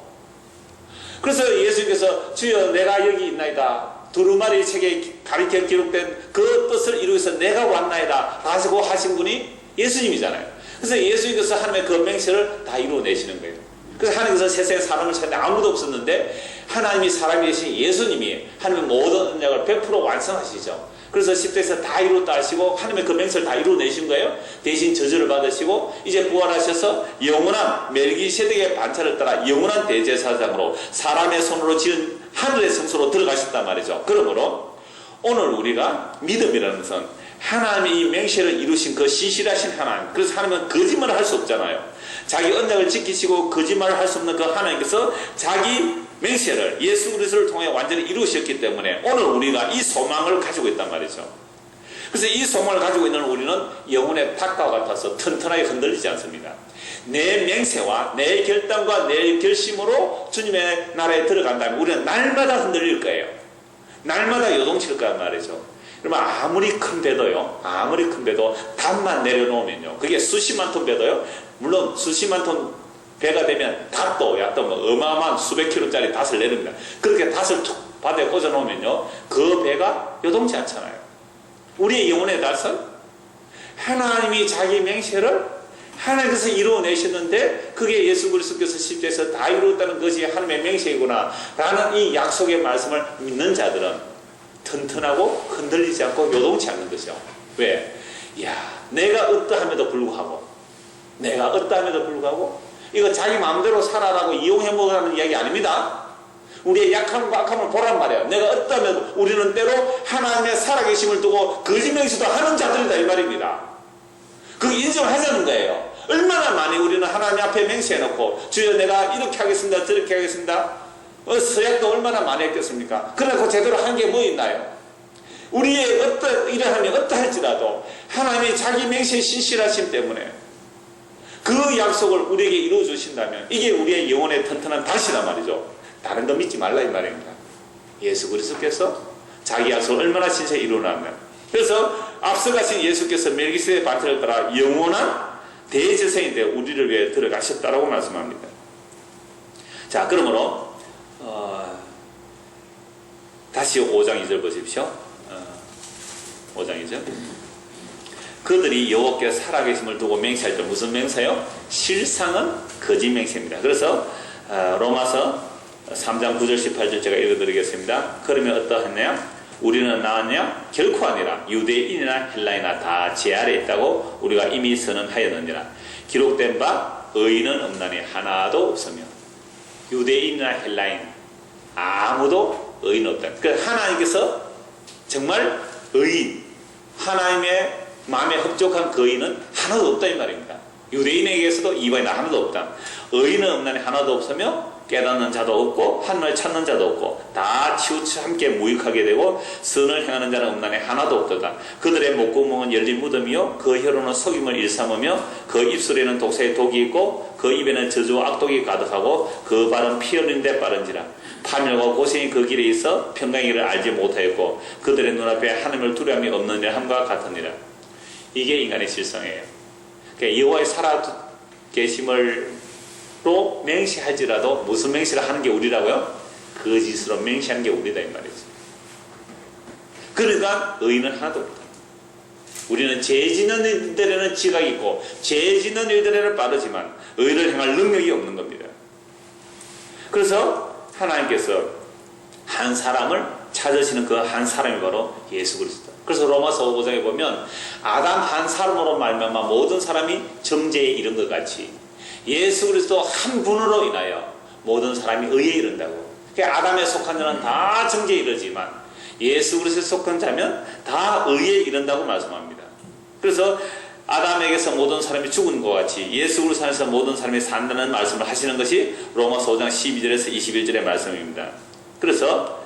그래서 예수님께서 주여 내가 여기 있나이다. 두루마리 책에 가리켜 기록된 그 뜻을 이루기 위해서 내가 왔나이다 하시고 하신 분이 예수님이잖아요. 그래서 예수님께서 하나님의 그 맹세를 다 이루어내시는 거예요. 그래서 하나님께서 세상에 사람을 찾는데 아무도 없었는데 하나님이 사람이 되신 예수님이 하나님의 모든 언약을 100% 완성하시죠. 그래서 10대에서 다 이뤘다 하시고 하나님의 그 맹세를 다 이루어내신 거예요. 대신 저주를 받으시고 이제 부활하셔서 영원한 멜기세덱의 반차를 따라 영원한 대제사장으로 사람의 손으로 지은 하늘의 성소로 들어가셨단 말이죠. 그러므로 오늘 우리가 믿음이라는 것은 하나님이 이 맹세를 이루신 그 신실하신 하나님, 그래서 하나님은 거짓말을 할 수 없잖아요. 자기 언약을 지키시고 거짓말을 할 수 없는 그 하나님께서 자기 맹세를 예수 그리스도를 통해 완전히 이루셨기 때문에 오늘 우리가 이 소망을 가지고 있단 말이죠. 그래서 이 소망을 가지고 있는 우리는 영혼의 닭과 같아서 튼튼하게 흔들리지 않습니다. 내 맹세와 내 결단과 내 결심으로 주님의 나라에 들어간다면 우리는 날마다 흔들릴 거예요. 날마다 요동칠 거란 말이죠. 그러면 아무리 큰 배도요, 아무리 큰 배도 닷만 내려놓으면요, 그게 수십만 톤 배도요, 물론 수십만 톤 배가 되면 닷도 약간 뭐 어마어마한 수백 킬로짜리 닷을 내립니다. 그렇게 닷을 툭 바다에 꽂아 놓으면요, 그 배가 요동치 않잖아요. 우리의 영혼의 닷은 하나님이 자기 맹세를 하나님께서 이루어내셨는데 그게 예수 그리스도께서 십자에서 다 이루었다는 것이 하나님의 맹세이구나 라는 이 약속의 말씀을 믿는 자들은 튼튼하고 흔들리지 않고 요동치 않는 것이죠. 왜? 야, 내가 어떠함에도 불구하고 이거 자기 마음대로 살아라고 이용해 먹으라는 이야기 아닙니다. 우리의 약함과 악함을 보란 말이에요. 내가 어떠함에도 우리는 때로 하나님의 살아계심을 두고 거짓맹세도 하는 자들이다 이 말입니다. 그 인정을 하자는 거예요. 얼마나 많이 우리는 하나님 앞에 맹세해놓고 주여 내가 이렇게 하겠습니다 저렇게 하겠습니다 서약도 얼마나 많이 했겠습니까? 그러나 그 제대로 한 게 뭐 있나요? 우리의 이러함이 어떠할지라도 하나님의 자기 맹세의 신실하심 때문에 그 약속을 우리에게 이루어 주신다면 이게 우리의 영혼의 튼튼한 닷이란 말이죠. 다른 거 믿지 말라 이 말입니다. 예수 그리스도께서 자기 약속을 얼마나 신실히 이루어놨냐. 그래서 앞서가신 예수께서 멜기세덱의 반차를 따라 영원한 대제사장이 되어 우리를 위해 들어가셨다라고 말씀합니다. 자, 그러므로 다시 5장 2절 보십시오. 5장 2절. 그들이 여호와께 살아계심을 두고 맹세할 때 무슨 맹세요? 실상은 거짓 맹세입니다. 그래서 로마서 3장 9절 18절 제가 읽어드리겠습니다. 그러면 어떠하냐? 우리는 나왔냐? 결코 아니라 유대인이나 헬라이나 다 제 아래에 있다고 우리가 이미 선언하였느니라. 기록된 바 의인은 없나니 하나도 없으며 유대인이나 헬라인 아무도 의인 없다. 그러니까 하나님께서 정말 의인, 하나님의 마음에 흡족한 그 의인은 하나도 없다 이 말입니다. 유대인에게서도 이방인은 하나도 없다. 의인은 없나니 하나도 없으며 깨닫는 자도 없고 하나님을 찾는 자도 없고 다 치우쳐 함께 무익하게 되고 선을 행하는 자는 없나니 하나도 없도다. 그들의 목구멍은 열린 무덤이요 그 혀로는 속임을 일삼으며 그 입술에는 독사의 독이 있고 그 입에는 저주와 악독이 가득하고 그 발은 피 흘린 데 빠른지라. 파멸과 고생이 그 길에 있어 평강이를 알지 못하였고 그들의 눈앞에 하나님을 두려움이 없는 일 함과 같으니라. 이게 인간의 실성이에요. 그러니까 여호와의 살아계심을 로 맹세할지라도 무슨 맹세를 하는 게 우리라고요? 거짓으로 맹세하는 게 우리다 이 말이죠. 그러니까 의인은 하나도 없다. 우리는 죄 짓는 이들에는 지각이 있고 죄 짓는 이들에는 빠르지만 의를 행할 능력이 없는 겁니다. 그래서 하나님께서 한 사람을 찾으시는 그 한 사람이 바로 예수 그리스도. 그래서 로마서 5장에 보면 아담 한 사람으로 말미암아 모든 사람이 정죄에 이른 것 같이 예수 그리스도 한 분으로 인하여 모든 사람이 의에 이른다고. 그러니까 아담에 속한 자는 다 정죄에 이르지만 예수 그리스도에 속한 자면 다 의에 이른다고 말씀합니다. 그래서 아담에게서 모든 사람이 죽은 것 같이 예수 그리스도 안에서 모든 사람이 산다는 말씀을 하시는 것이 로마서 5장 12절에서 21절의 말씀입니다. 그래서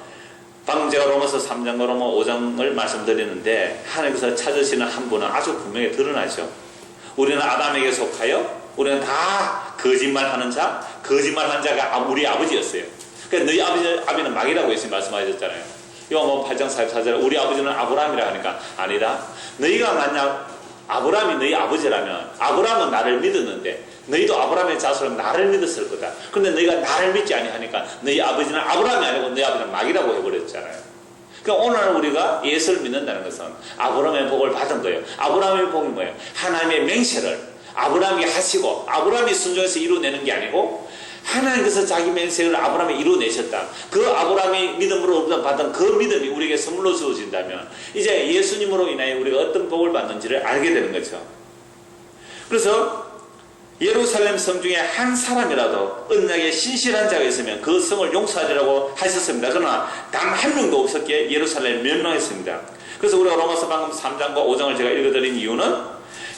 방금 제가 로마서 3장과 로마 5장을 말씀드리는데 하나님께서 찾으시는 한 분은 아주 분명히 드러나죠. 우리는 아담에게 속하여 우리는 다 거짓말하는 자, 거짓말한 자가 우리 아버지였어요. 그러니까 너희 아버지는 마귀라고 예수님 말씀하셨잖아요. 요한복음 8장 44절에 우리 아버지는 아브라함이라 하니까 아니다. 너희가 만약 아브라함이 너희 아버지라면 아브라함은 나를 믿었는데 너희도 아브라함의 자손은 나를 믿었을 거다. 그런데 너희가 나를 믿지 아니하니까 너희 아버지는 아브라함이 아니고 너희 아버지는 마귀라고 해버렸잖아요. 그러니까 오늘 우리가 예수를 믿는다는 것은 아브라함의 복을 받은 거예요. 아브라함의 복이 뭐예요? 하나님의 맹세를 아브라함이 하시고 아브라함이 순종해서 이루어내는 게 아니고 하나님께서 자기 맹세를 아브라함이 이루어내셨다. 그 아브라함이 믿음으로 받은 그 믿음이 우리에게 선물로 주어진다면 이제 예수님으로 인하여 우리가 어떤 복을 받는지를 알게 되는 거죠. 그래서 예루살렘 성 중에 한 사람이라도 언약에 신실한 자가 있으면 그 성을 용서하리라고 하셨습니다. 그러나 단 한 명도 없었기에 예루살렘을 멸망했습니다. 그래서 우리가 로마서 방금 3장과 5장을 제가 읽어드린 이유는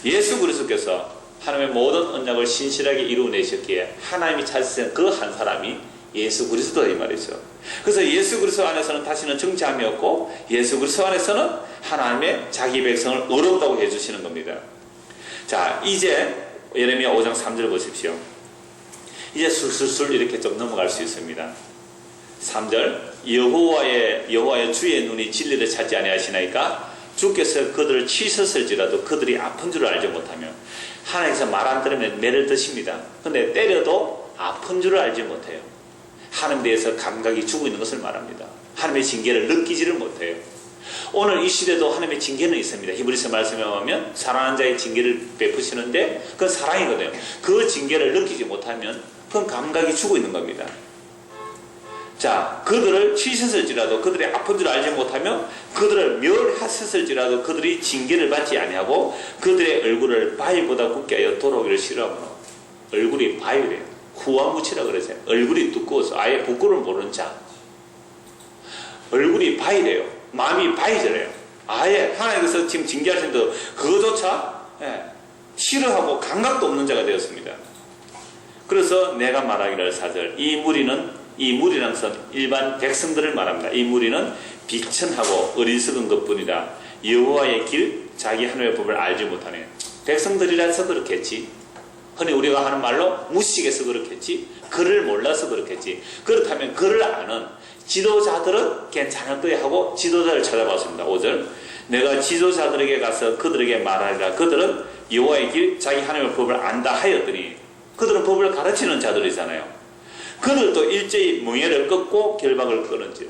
예수 그리스도께서 하나님의 모든 언약을 신실하게 이루어내셨기에 하나님이 찾으신 그 한 사람이 예수 그리스도다 이 말이죠. 그래서 예수 그리스도 안에서는 다시는 정죄함이 없고 예수 그리스도 안에서는 하나님의 자기 백성을 의롭다고 해주시는 겁니다. 자, 이제 예레미야 5장 3절 보십시오. 이제 술술술 이렇게 좀 넘어갈 수 있습니다. 3절 여호와의 주의 눈이 진리를 찾지 아니하시나이까 주께서 그들을 치셨을지라도 그들이 아픈 줄을 알지 못하며 하나님께서 말 안 들으면 매를 드십니다. 그런데 때려도 아픈 줄을 알지 못해요. 하나님에 대해서 감각이 죽어 있는 것을 말합니다. 하나님의 징계를 느끼지를 못해요. 오늘 이 시대도 하나님의 징계는 있습니다. 히브리서 말씀에 보면 사랑하는 자의 징계를 베푸시는데 그건 사랑이거든요. 그 징계를 느끼지 못하면 그건 감각이 죽어 있는 겁니다. 자, 그들을 치셨을지라도 그들이 아픈 줄 알지 못하며 그들을 멸하셨을지라도 그들이 징계를 받지 아니하고 그들의 얼굴을 바위보다 굳게 하여 돌아오기를 싫어하므로 얼굴이 바위래요. 후한무치라 그러세요. 얼굴이 두꺼워서 아예 부끄러움 모르는 자. 얼굴이 바위래요. 마음이 바위저래요. 아예 하나님께서 지금 징계하신데 그거조차 싫어하고 감각도 없는 자가 되었습니다. 그래서 내가 말하기를 4절 이 무리라는 것은 일반 백성들을 말합니다. 이 무리는 비천하고 어리석은 것뿐이다. 여호와의 길 자기 하나님의 법을 알지 못하네. 백성들이라서 그렇겠지. 흔히 우리가 하는 말로 무식해서 그렇겠지. 글을 몰라서 그렇겠지. 그렇다면 글을 아는 지도자들은 괜찮을 거야 하고 지도자를 찾아봤습니다. 5절 내가 지도자들에게 가서 그들에게 말하리라. 그들은 여호와의 길 자기 하나님의 법을 안다 하였더니 그들은 법을 가르치는 자들이잖아요. 그들도 일제히 멍에를 꺾고 결박을 끊은지라.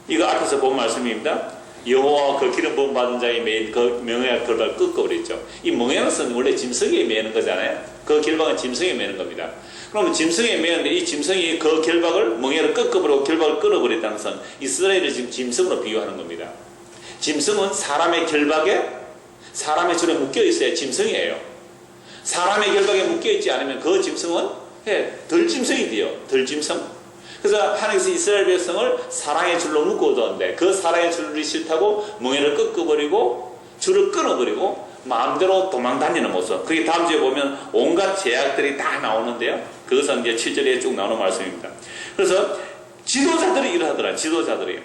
이거 앞에서 본 말씀입니다. 여호와 그 기름 부음 받은 자의 매인 그 멍에와 결박을 꺾어버렸죠. 이 멍에는 원래 짐승에 매는 거잖아요. 그 결박은 짐승에 매는 겁니다. 그러면 짐승에 매는데 이 짐승이 그 결박을 멍에를 꺾어버리고 결박을 끊어버렸다는 것은 이스라엘을 지금 짐승으로 비유하는 겁니다. 짐승은 사람의 결박에 사람의 줄에 묶여 있어야 짐승이에요. 사람의 결박에 묶여 있지 않으면 그 짐승은 덜짐승이 돼요. 덜짐승. 그래서 하나님께서 이스라엘 백성을 사랑의 줄로 묶어두었는데 그 사랑의 줄이 싫다고 멍에를 꺾어버리고 줄을 끊어버리고 마음대로 도망다니는 모습. 그게 다음 주에 보면 온갖 제약들이 다 나오는데요. 그것은 이제 7절에 쭉 나오는 말씀입니다. 그래서 지도자들이 이러하더라. 지도자들이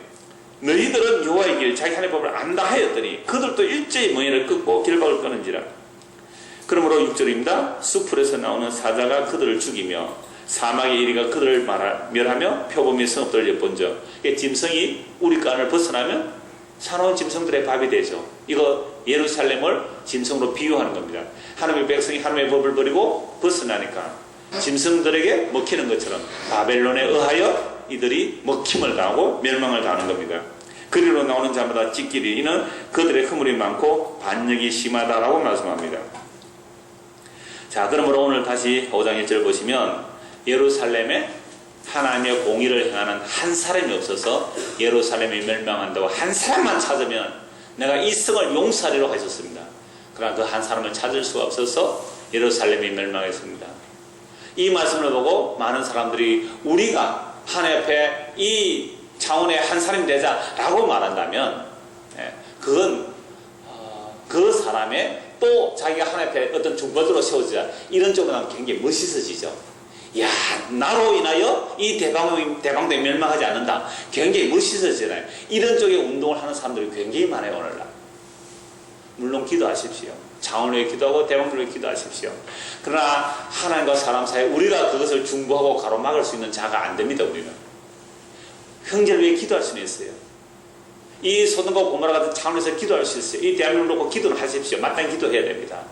너희들은 여호와의 길 자기 하나님의 법을 안다 하였더니 그들도 일제히 멍에를 끊고 결박을 끊은지라. 그러므로 6절입니다. 수풀에서 나오는 사자가 그들을 죽이며 사막의 이리가 그들을 멸하며 표범이 성읍들을 엿본저. 짐승이 우리 간을 벗어나면 사나운 짐승들의 밥이 되죠. 이거 예루살렘을 짐승으로 비유하는 겁니다. 하나님의 백성이 하나님의 법을 버리고 벗어나니까 짐승들에게 먹히는 것처럼 바벨론에 의하여 이들이 먹힘을 당하고 멸망을 당하는 겁니다. 그리로 나오는 자마다 찢기리. 이는 그들의 허물이 많고 반역이 심하다라고 말씀합니다. 자, 그러므로 오늘 다시 5장 1절 보시면 예루살렘에 하나님의 공의를 행하는 한 사람이 없어서 예루살렘이 멸망한다고 한 사람만 찾으면 내가 이 성을 용서하리라고 하셨습니다. 그러나 그 한 사람을 찾을 수가 없어서 예루살렘이 멸망했습니다. 이 말씀을 보고 많은 사람들이 우리가 하나님 앞에 이 차원의 한 사람이 되자라고 말한다면 그건 그 사람의 또 자기가 하나님 앞에 어떤 중보자로 세워지자 이런 쪽으로 하면 굉장히 멋있어지죠. 야, 나로 인하여 이 대방도 멸망하지 않는다. 굉장히 멋있어지잖아요. 이런 쪽의 운동을 하는 사람들이 굉장히 많아요, 오늘날. 물론 기도하십시오. 자원을 위해 기도하고 대방을 위해 기도하십시오. 그러나 하나님과 사람 사이에 우리가 그것을 중보하고 가로막을 수 있는 자가 안 됩니다. 우리는 형제를 위해 기도할 수는 있어요. 이 소돔과 고모라 같은 차원에서 기도할 수 있어요. 이 대한민국을 놓고 기도를 하십시오. 마땅히 기도해야 됩니다.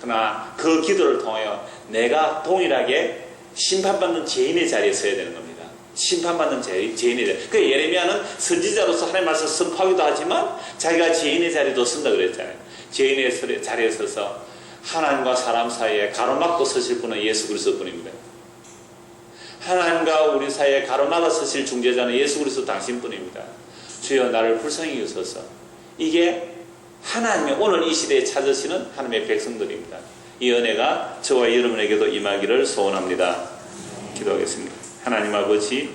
그러나 그 기도를 통하여 내가 동일하게 심판받는 죄인의 자리에 서야 되는 겁니다. 심판받는 죄인의 자리. 그 예레미야는 선지자로서 하나님의 말씀을 선포하기도 하지만 자기가 죄인의 자리도 쓴다 그랬잖아요. 죄인의 자리에 서서 하나님과 사람 사이에 가로막고 서실 분은 예수 그리스도 뿐입니다. 하나님과 우리 사이에 가로막아 서실 중재자는 예수 그리스도 당신뿐입니다. 주여 나를 불쌍히 여소서. 이게 하나님이 오늘 이 시대에 찾으시는 하나님의 백성들입니다. 이 은혜가 저와 여러분에게도 임하기를 소원합니다. 기도하겠습니다. 하나님 아버지,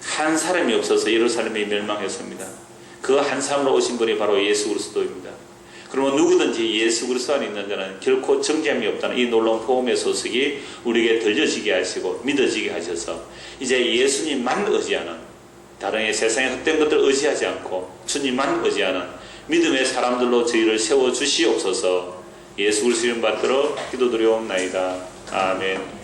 한 사람이 없어서 예루살렘이 멸망했습니다. 그 한 사람으로 오신 분이 바로 예수 그리스도입니다. 그러면 누구든지 예수 그리스도 안에 있는 자는 결코 정죄함이 없다는 이 놀라운 복음의 소식이 우리에게 들려지게 하시고 믿어지게 하셔서 이제 예수님만 의지하는, 다른 세상의 헛된 것들 의지하지 않고 주님만 의지하는 믿음의 사람들로 저희를 세워주시옵소서. 예수 그리스도 이름 받들어 기도드리옵나이다. 아멘.